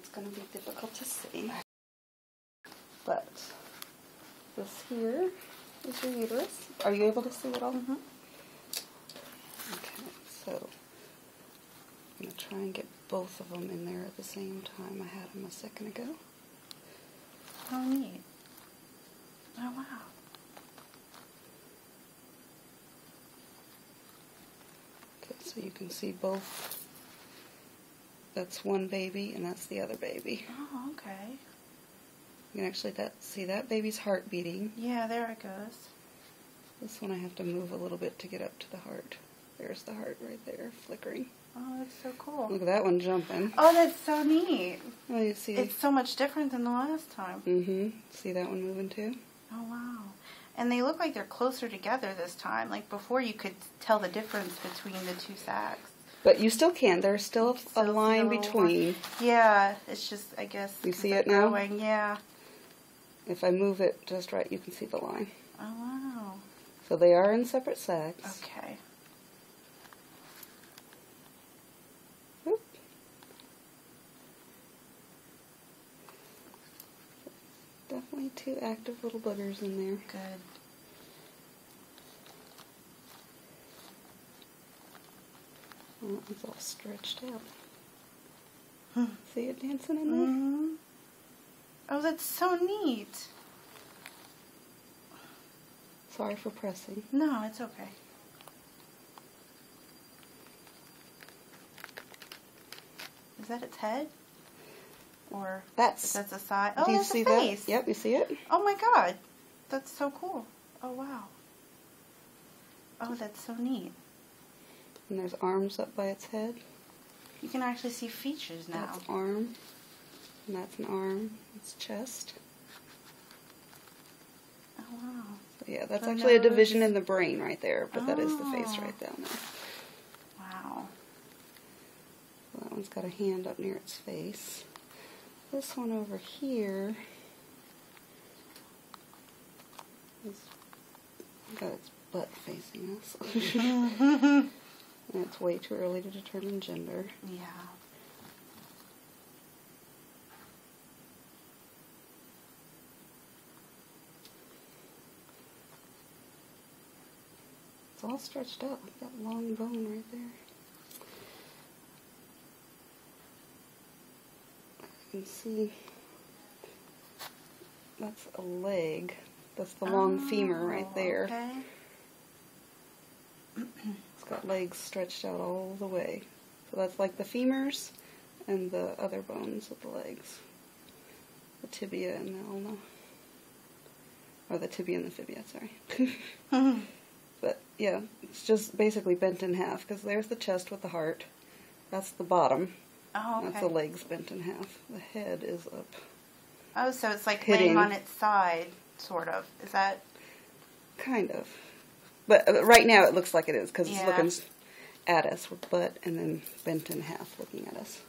it's going to be difficult to see. But this here is your uterus. Are you able to see it all? Mm-hmm. Okay, so I'm going to try and get both of them in there at the same time. I had them a second ago. Oh, neat. Oh, wow. Okay, so you can see both. That's one baby, and that's the other baby. Oh, okay. You can actually see that baby's heart beating. Yeah, there it goes. This one I have to move a little bit to get up to the heart. There's the heart right there, flickering. Oh, that's so cool. Look at that one jumping. Oh, that's so neat. Oh, you see? It's so much different than the last time. Mm-hmm. See that one moving too? Oh, wow. And they look like they're closer together this time. Like before, you could tell the difference between the two sacs. But you still can. There's still a line between. Yeah, it's just, I guess. You see it now? Growing. Yeah. If I move it just right, you can see the line. Oh, wow. So they are in separate sacs. Okay. Oop. Definitely two active little boogers in there. Good. Oh, it's all stretched out. See it dancing in there? Mm-hmm. Oh, that's so neat. Sorry for pressing. No, it's okay. Is that its head? Or That's the side? Oh, do you that's see the face. that? Yep, you see it? Oh my god. That's so cool. Oh wow. Oh, that's so neat. And there's arms up by its head. You can actually see features now. That's arm. And that's an arm. It's chest. Oh wow. So yeah, that's The actually nose. a division in the brain right there, but that is the face right down there. Wow. So that one's got a hand up near its face. This one over here is got its butt facing us. And it's way too early to determine gender. Yeah. It's all stretched out. Look at that long bone right there. You can see that's a leg. That's the long femur right there. Okay. It's got legs stretched out all the way. So that's like the femurs and the other bones of the legs. The tibia and the ulna. Or the tibia and the fibia, sorry. But yeah, it's just basically bent in half, because there's the chest with the heart. That's the bottom. Oh, okay. That's the legs bent in half. The head is up. Oh, so it's like Hitting. laying on its side, sort of. Is that? Kind of. But right now it looks like it is, because Yeah. it's looking at us with butt and then bent in half looking at us.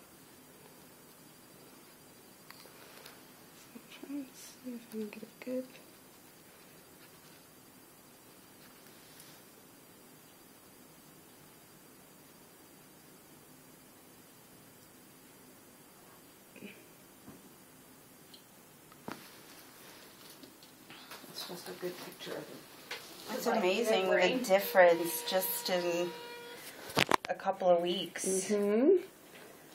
So I'm trying to see if I can get it good. It's just a good picture of it. It's amazing the difference just in a couple of weeks. Mm-hmm.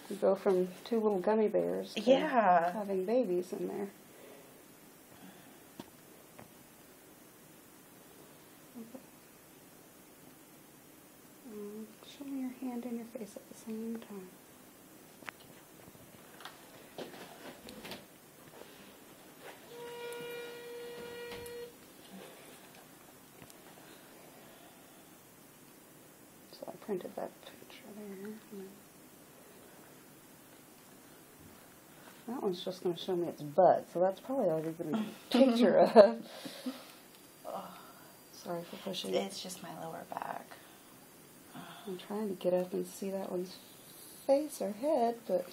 You go from two little gummy bears to Yeah. having babies in there. Show me your hand and your face at the same time. So I printed that picture there. That one's just going to show me its butt, so that's probably all you're going to get a picture of. Sorry for pushing. It's just my lower back. I'm trying to get up and see that one's face or head, but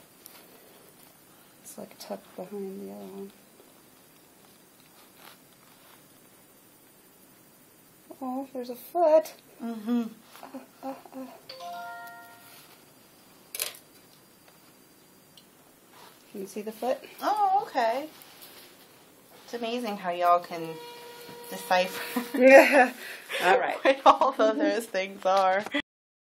it's like tucked behind the other one. Oh, there's a foot. Mm-hmm. Can you see the foot? Oh, okay. It's amazing how y'all can decipher All right. what all of those things are.